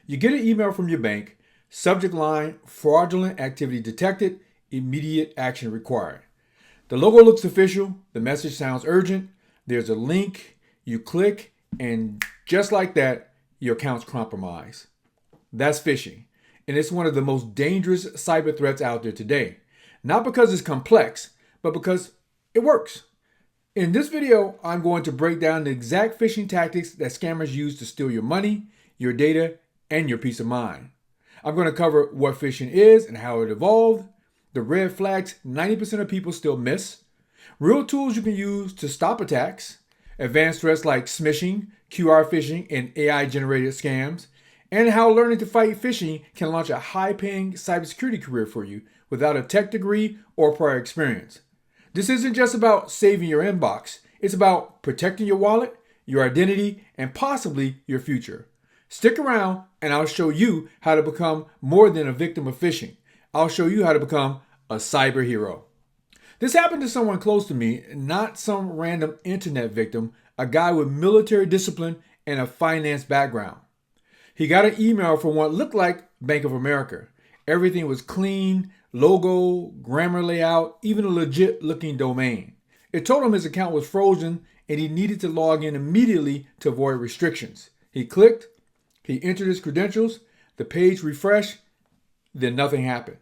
You get an email from your bank, subject line, fraudulent activity detected, immediate action required. The logo looks official, the message sounds urgent, there's a link, you click, and just like that, your account's compromised. That's phishing, and it's one of the most dangerous cyber threats out there today. Not because it's complex, but because it works. In this video, I'm going to break down the exact phishing tactics that scammers use to steal your money, your data, and your peace of mind. I'm going to cover what phishing is and how it evolved, the red flags 90% of people still miss, real tools you can use to stop attacks, advanced threats like smishing, QR phishing, and AI-generated scams, and how learning to fight phishing can launch a high-paying cybersecurity career for you without a tech degree or prior experience. This isn't just about saving your inbox. It's about protecting your wallet, your identity, and possibly your future. Stick around and I'll show you how to become more than a victim of phishing. I'll show you how to become a cyber hero. This happened to someone close to me, not some random internet victim, a guy with military discipline and a finance background. He got an email from what looked like Bank of America. Everything was clean, logo, grammar layout, even a legit looking domain. It told him his account was frozen and he needed to log in immediately to avoid restrictions. He clicked, he entered his credentials, the page refreshed, then nothing happened.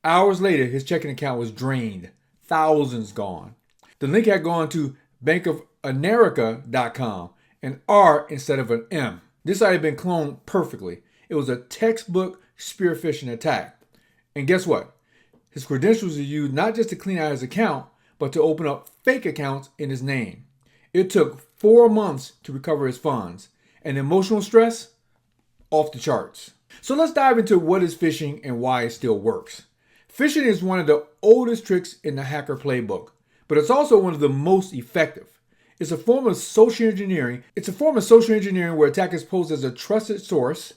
Hours later, his checking account was drained, thousands gone. The link had gone to bankofamerica.com, an R instead of an M. This site had been cloned perfectly. It was a textbook spear phishing attack. And guess what? His credentials are used not just to clean out his account, but to open up fake accounts in his name. It took 4 months to recover his funds. And emotional stress? Off the charts. So let's dive into what is phishing and why it still works. Phishing is one of the oldest tricks in the hacker playbook, but it's also one of the most effective. It's a form of social engineering. Where attackers pose as a trusted source,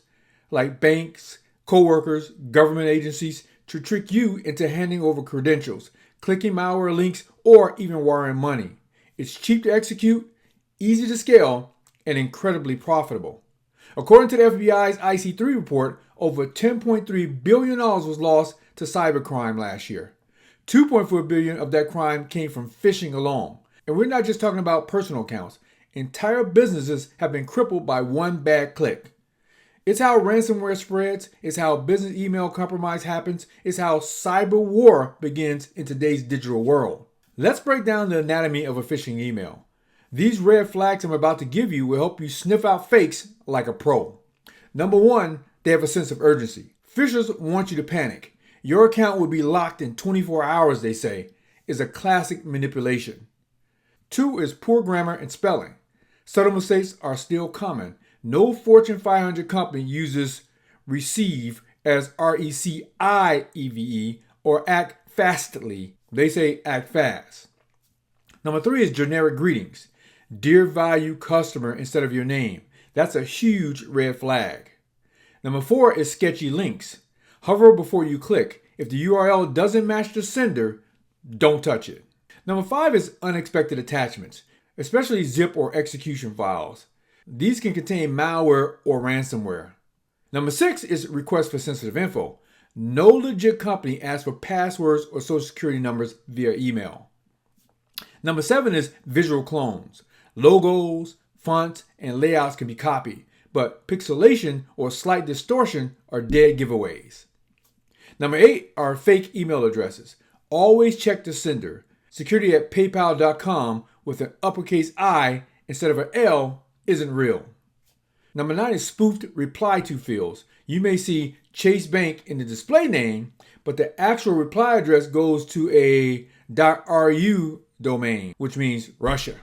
like banks, co-workers, government agencies, to trick you into handing over credentials, clicking malware links, or even wiring money. It's cheap to execute, easy to scale, and incredibly profitable. According to the FBI's IC3 report, over $10.3 billion was lost to cybercrime last year. $2.4 billion of that crime came from phishing alone. And we're not just talking about personal accounts. Entire businesses have been crippled by one bad click. It's how ransomware spreads. It's how business email compromise happens. It's how cyber war begins in today's digital world. Let's break down the anatomy of a phishing email. These red flags I'm about to give you will help you sniff out fakes like a pro. Number one, they have a sense of urgency. Phishers want you to panic. Your account will be locked in 24 hours, they say, is a classic manipulation. Two is poor grammar and spelling. Subtle mistakes are still common. No Fortune 500 company uses receive as RECIEVE or act fastly. They say act fast. Number three is generic greetings. Dear value customer instead of your name. That's a huge red flag. Number four is sketchy links. Hover before you click. If the URL doesn't match the sender, don't touch it. Number five is unexpected attachments, especially zip or execution files. These can contain malware or ransomware. Number six is request for sensitive info. No legit company asks for passwords or social security numbers via email. Number seven is visual clones. Logos, fonts, and layouts can be copied, but pixelation or slight distortion are dead giveaways. Number eight are fake email addresses. Always check the sender. Security at paypal.com with an uppercase I instead of an L isn't real. Number nine is spoofed reply to fields. You may see Chase Bank in the display name, but the actual reply address goes to a .ru domain, which means Russia.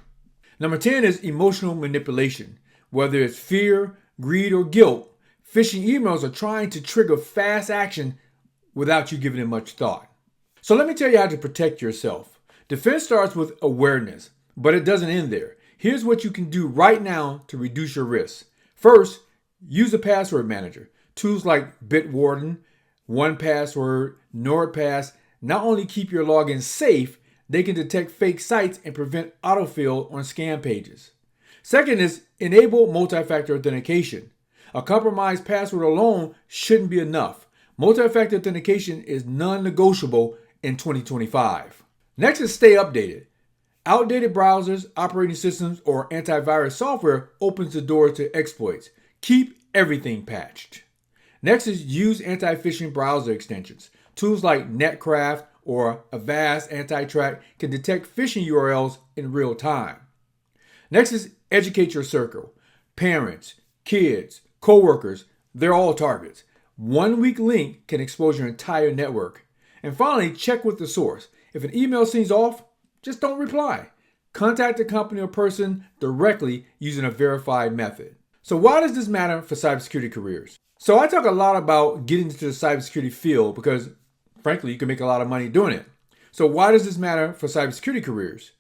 Number 10 is emotional manipulation. Whether it's fear, greed, or guilt, phishing emails are trying to trigger fast action without you giving it much thought. So let me tell you how to protect yourself. Defense starts with awareness, but it doesn't end there. Here's what you can do right now to reduce your risk. First, use a password manager. Tools like Bitwarden, 1Password, NordPass not only keep your login safe, they can detect fake sites and prevent autofill on scam pages. Second is enable multi-factor authentication. A compromised password alone shouldn't be enough. Multi-factor authentication is non-negotiable in 2025. Next is stay updated. Outdated browsers, operating systems, or antivirus software opens the door to exploits. Keep everything patched. Next is use anti-phishing browser extensions. Tools like Netcraft or Avast Anti-Track can detect phishing URLs in real time. Next is educate your circle. Parents, kids, coworkers, they're all targets. One weak link can expose your entire network. And finally, check with the source. If an email seems off, just don't reply. Contact the company or person directly using a verified method. So why does this matter for cybersecurity careers? So I talk a lot about getting into the cybersecurity field because, frankly, you can make a lot of money doing it. So why does this matter for cybersecurity careers?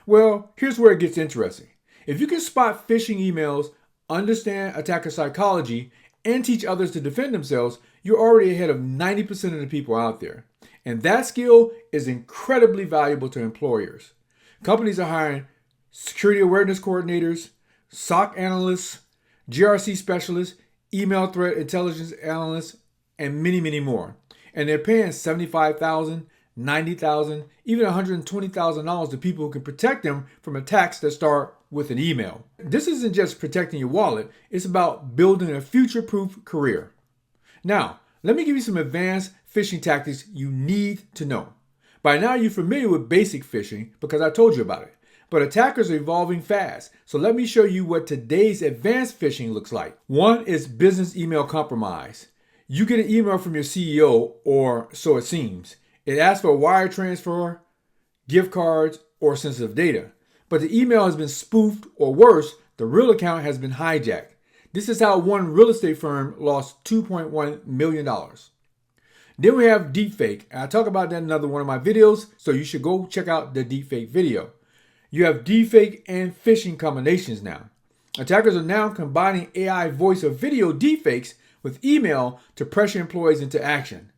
Well, here's where it gets interesting. If you can spot phishing emails, understand attacker psychology, and teach others to defend themselves, you're already ahead of 90% of the people out there. And that skill is incredibly valuable to employers. Companies are hiring security awareness coordinators, SOC analysts, GRC specialists, email threat intelligence analysts, and many, many more. And they're paying $75,000, $90,000, even $120,000 to people who can protect them from attacks that start with an email. This isn't just protecting your wallet, it's about building a future-proof career. Now, let me give you some advanced phishing tactics you need to know. By now, you're familiar with basic phishing because I told you about it. But attackers are evolving fast, so let me show you what today's advanced phishing looks like. One is business email compromise. You get an email from your CEO, or so it seems. It asks for a wire transfer, gift cards, or sensitive data. But the email has been spoofed, or worse, the real account has been hijacked. This is how one real estate firm lost $2.1 million. Then we have deepfake. I talk about that in another one of my videos, so you should go check out the deepfake video. You have deepfake and phishing combinations now. Attackers are now combining AI voice or video deepfakes with email to pressure employees into action.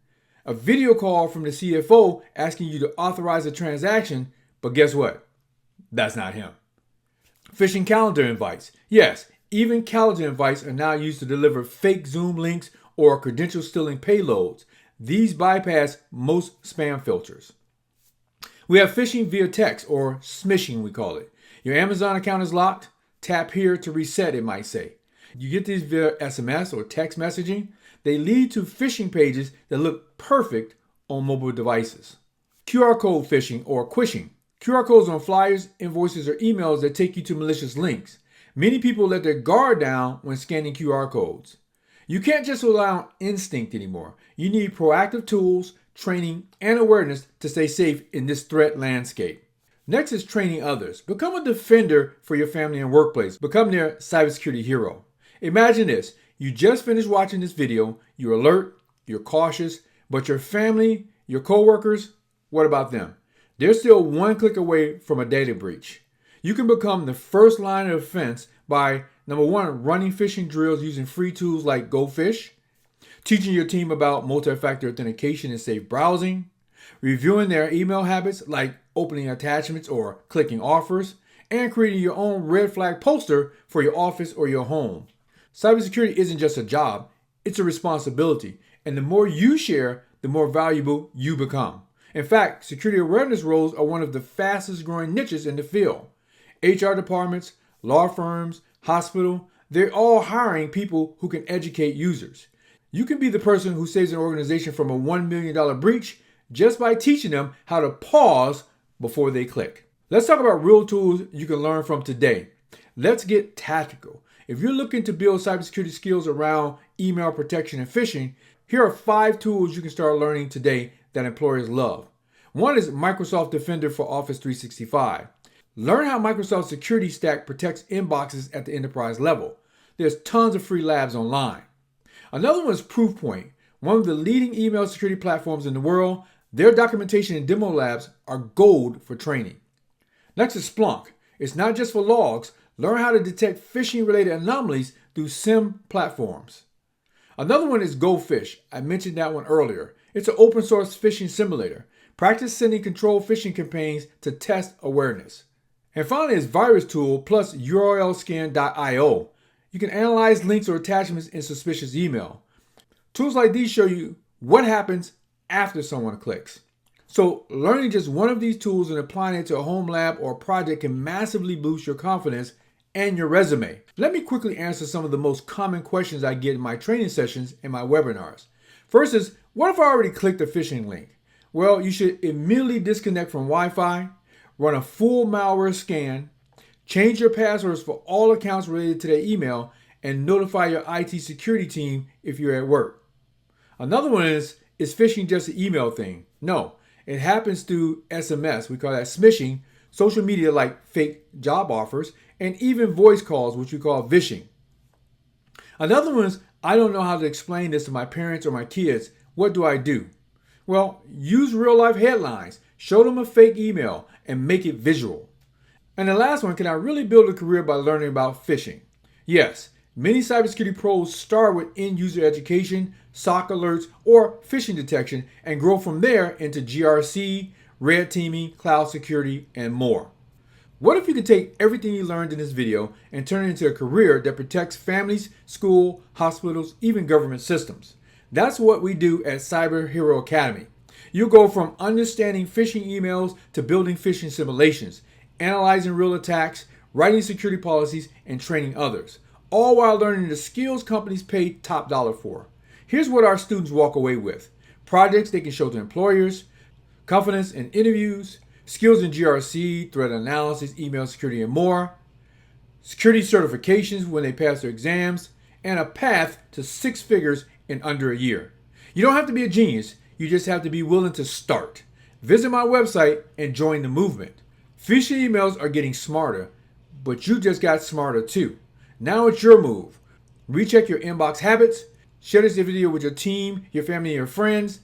A video call from the CFO asking you to authorize a transaction, but guess what? That's not him. Phishing calendar invites. Yes, even calendar invites are now used to deliver fake Zoom links or credential stealing payloads. These bypass most spam filters. We have phishing via text, or smishing we call it. Your Amazon account is locked. Tap here to reset, it might say. You get these via SMS or text messaging. They lead to phishing pages that look perfect on mobile devices. QR code phishing, or quishing. QR codes on flyers, invoices, or emails that take you to malicious links. Many people let their guard down when scanning QR codes. You can't just rely on instinct anymore. You need proactive tools, training, and awareness to stay safe in this threat landscape. Next is training others. Become a defender for your family and workplace. Become their cybersecurity hero. Imagine this. You just finished watching this video. You're alert, you're cautious, but your family, your coworkers, what about them? They're still one click away from a data breach. You can become the first line of defense by, number one, running phishing drills using free tools like GoPhish, teaching your team about multi-factor authentication and safe browsing, reviewing their email habits like opening attachments or clicking offers, and creating your own red flag poster for your office or your home. Cybersecurity isn't just a job, it's a responsibility. And the more you share, the more valuable you become. In fact, security awareness roles are one of the fastest growing niches in the field. HR departments, law firms, hospital, they're all hiring people who can educate users. You can be the person who saves an organization from a $1 million breach just by teaching them how to pause before they click. Let's talk about real tools you can learn from today. Let's get tactical. If you're looking to build cybersecurity skills around email protection and phishing, here are 5 tools you can start learning today that employers love. One is Microsoft Defender for Office 365. Learn how Microsoft Security Stack protects inboxes at the enterprise level. There's tons of free labs online. Another one is Proofpoint, one of the leading email security platforms in the world. Their documentation and demo labs are gold for training. Next is Splunk. It's not just for logs. Learn how to detect phishing-related anomalies through SIM platforms. Another one is GoPhish. I mentioned that one earlier. It's an open source phishing simulator. Practice sending controlled phishing campaigns to test awareness. And finally is VirusTool plus URLscan.io. You can analyze links or attachments in suspicious email. Tools like these show you what happens after someone clicks. So learning just one of these tools and applying it to a home lab or project can massively boost your confidence and your resume. Let me quickly answer some of the most common questions I get in my training sessions and my webinars. First is, what if I already clicked the phishing link? Well, you should immediately disconnect from Wi-Fi, run a full malware scan, change your passwords for all accounts related to that email, and notify your IT security team if you're at work. Another one is phishing just an email thing? No, it happens through SMS. We call that smishing, social media like fake job offers, and even voice calls, which we call vishing. Another one is, I don't know how to explain this to my parents or my kids. What do I do? Well, use real life headlines, show them a fake email, and make it visual. And the last one, can I really build a career by learning about phishing? Yes, many cybersecurity pros start with end user education, SOC alerts, or phishing detection and grow from there into GRC, red teaming, cloud security, and more. What if you could take everything you learned in this video and turn it into a career that protects families, school, hospitals, even government systems? That's what we do at Cyber Hero Academy. You'll go from understanding phishing emails to building phishing simulations, analyzing real attacks, writing security policies, and training others, all while learning the skills companies pay top dollar for. Here's what our students walk away with: projects they can show to employers, confidence in interviews, skills in GRC, threat analysis, email security, and more, security certifications when they pass their exams, and a path to 6 figures in under a year. You don't have to be a genius, you just have to be willing to start. Visit my website and join the movement. Phishing emails are getting smarter, but you just got smarter too. Now it's your move. Recheck your inbox habits, share this video with your team, your family, and your friends,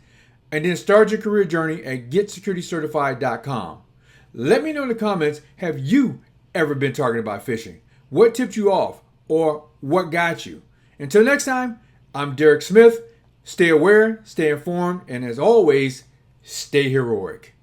and then start your career journey at getsecuritycertified.com. Let me know in the comments, have you ever been targeted by phishing? What tipped you off, or what got you? Until next time, I'm Derek Smith. Stay aware, stay informed, and as always, stay heroic.